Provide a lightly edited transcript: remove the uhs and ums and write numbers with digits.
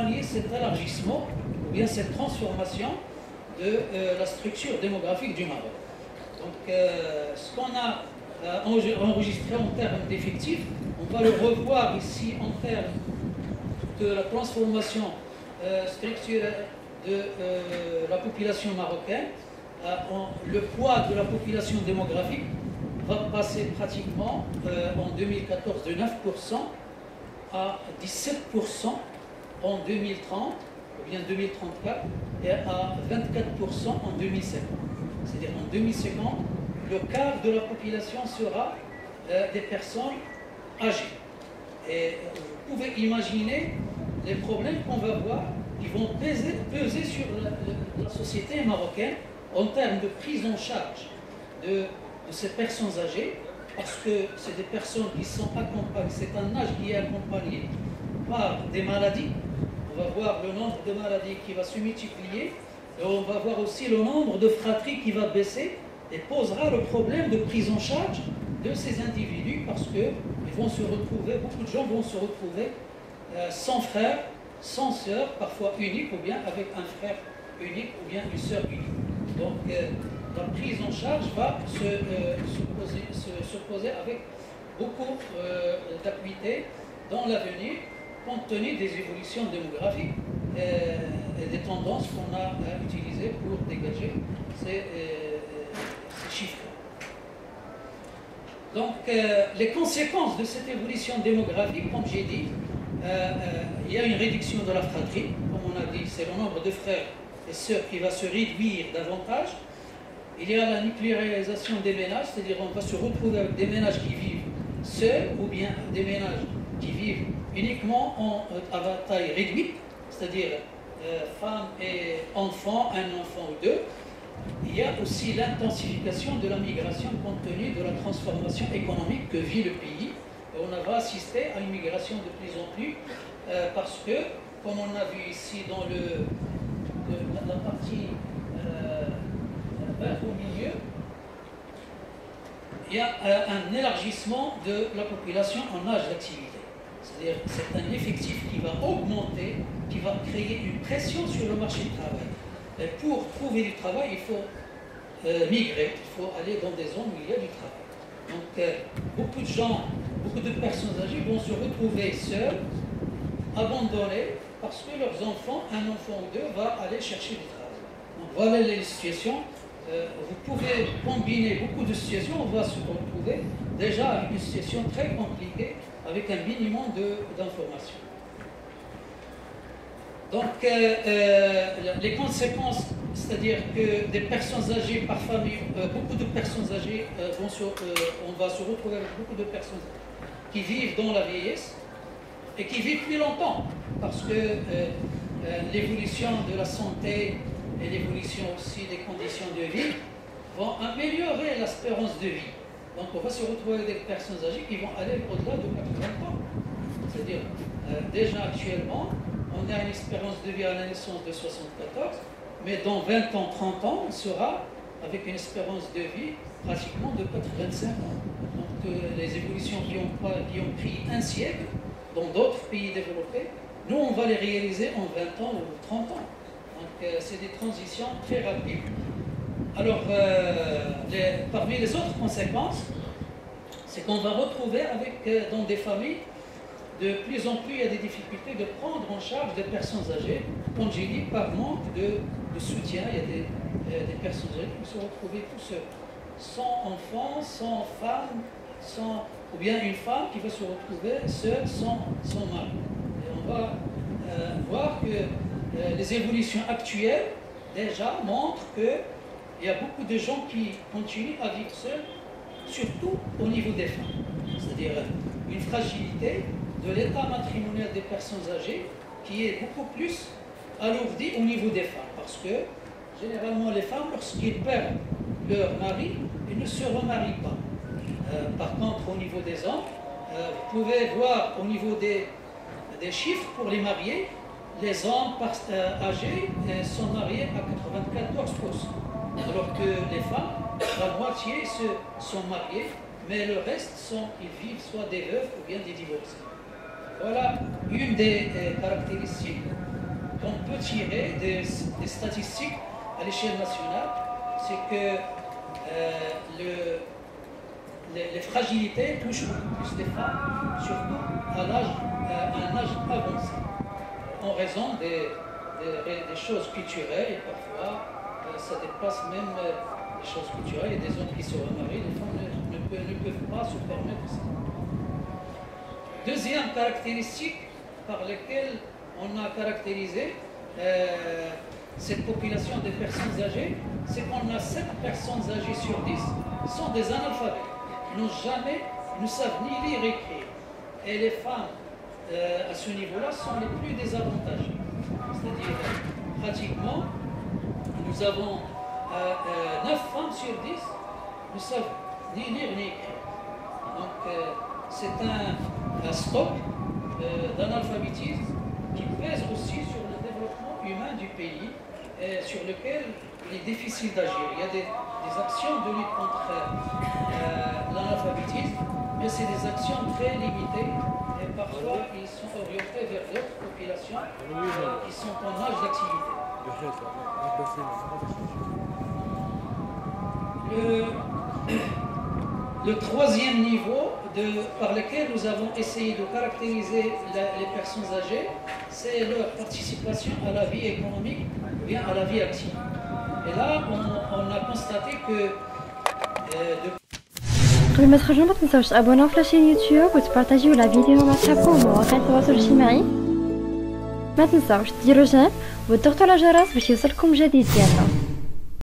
accompagner cet élargissement ou bien cette transformation de la structure démographique du Maroc. Donc, ce qu'on a enregistré en termes d'effectifs, on va le revoir ici en termes de la transformation structurelle de la population marocaine. Le poids de la population démographique va passer pratiquement en 2014 de 9% à 17% en 2030 ou bien 2034 et à 24% en 2050. C'est-à-dire en 2050, le quart de la population sera des personnes âgées. Et vous pouvez imaginer les problèmes qu'on va voir qui vont peser sur la société marocaine en termes de prise en charge de ces personnes âgées, parce que c'est des personnes qui sont accompagnées, c'est un âge qui est accompagné par des maladies. On va voir le nombre de maladies qui va se multiplier, et on va voir aussi le nombre de fratries qui va baisser, et posera le problème de prise en charge de ces individus, parce qu'ils vont se retrouver, beaucoup de gens vont se retrouver sans frère, sans sœur, parfois unique, ou bien avec un frère unique, ou bien une sœur unique. Donc, la prise en charge va se poser avec beaucoup d'acuité dans l'avenir, compte tenu des évolutions démographiques et des tendances qu'on a utilisées pour dégager ces chiffres. Donc, les conséquences de cette évolution démographique, comme j'ai dit, il y a une réduction de la fratrie, comme on a dit, c'est le nombre de frères et sœurs qui va se réduire davantage. Il y a la nucléarisation des ménages, c'est-à-dire on va se retrouver avec des ménages qui vivent seuls ou bien des ménages qui vivent uniquement à taille réduite, c'est-à-dire femmes et enfants, un enfant ou deux. Il y a aussi l'intensification de la migration compte tenu de la transformation économique que vit le pays. Et on va assister à une migration de plus en plus parce que, comme on a vu ici dans la partie au milieu, il y a un élargissement de la population en âge d'activité. C'est-à-dire que c'est un effectif qui va augmenter, qui va créer une pression sur le marché du travail. Et pour trouver du travail, il faut migrer, il faut aller dans des zones où il y a du travail. Donc beaucoup de gens, beaucoup de personnes âgées vont se retrouver seules, abandonnées, parce que leurs enfants, un enfant ou deux, va aller chercher du travail. Donc voilà les situations. Vous pouvez combiner beaucoup de situations, on va se retrouver déjà avec une situation très compliquée, avec un minimum d'informations. Donc, les conséquences, c'est-à-dire que des personnes âgées par famille, beaucoup de personnes âgées, on va se retrouver avec beaucoup de personnes qui vivent dans la vieillesse et qui vivent plus longtemps, parce que l'évolution de la santé et l'évolution aussi des conditions de vie vont améliorer l'espérance de vie. Donc on va se retrouver avec des personnes âgées qui vont aller au-delà de 80 ans. C'est-à-dire, déjà actuellement, on a une espérance de vie à la naissance de 74, mais dans 20 ans, 30 ans, on sera avec une espérance de vie pratiquement de 85 ans. Donc les évolutions qui ont pris un siècle dans d'autres pays développés, nous on va les réaliser en 20 ans ou 30 ans. Donc c'est des transitions très rapides. Alors, parmi les autres conséquences, c'est qu'on va retrouver dans des familles, de plus en plus il y a des difficultés de prendre en charge des personnes âgées, comme j'ai dit, par manque de soutien. Il y a des personnes âgées qui se retrouvent tout seuls, sans enfants, sans femme, ou bien une femme qui va se retrouver seule, sans mari. Et on va voir que les évolutions actuelles déjà montrent qu'il y a beaucoup de gens qui continuent à vivre seuls, surtout au niveau des femmes. C'est-à-dire une fragilité de l'état matrimonial des personnes âgées qui est beaucoup plus alourdi au niveau des femmes. Parce que généralement les femmes, lorsqu'ils perdent leur mari, ils ne se remarient pas. Par contre, au niveau des hommes, vous pouvez voir au niveau des chiffres pour les mariés, les hommes âgés sont mariés à 94%, alors que les femmes, la moitié sont mariées, mais le reste, ils vivent soit des veuves ou bien des divorcés. Voilà une des caractéristiques qu'on peut tirer des statistiques à l'échelle nationale, c'est que les fragilités touchent beaucoup plus les femmes, surtout à un âge avancé, en raison des choses culturelles, et parfois ça dépasse même les choses culturelles. Il y a des hommes qui se remarient, les femmes ne peuvent pas se permettre ça. Deuxième caractéristique par laquelle on a caractérisé cette population des personnes âgées, c'est qu'on a 7 personnes âgées sur 10 sont des analphabètes. Ils ne savent ni lire et écrire. Et les femmes à ce niveau-là sont les plus désavantagées. C'est-à-dire, pratiquement, nous avons 9 femmes sur 10 ne savent ni lire ni écrire. Donc, c'est un stock d'analphabétisme qui pèse aussi sur le développement humain du pays, et sur lequel il est difficile d'agir. Il y a des actions de lutte contre l'analphabétisme, mais c'est des actions très limitées et parfois ils sont orientés vers d'autres populations qui sont en âge d'activité. Le troisième niveau par lequel nous avons essayé de caractériser les personnes âgées, c'est leur participation à la vie économique ou bien à la vie active. Et là, on a constaté que قبل ما تخرجوا ما تنساوش تابوناو في لاشين يوتيوب وتبارطاجيو لا فيديو مع صحابكم ومواقع التواصل الاجتماعي. ما تنساوش ديروا جيم وتضغطوا على الجرس باش يوصلكم جديد ديالنا.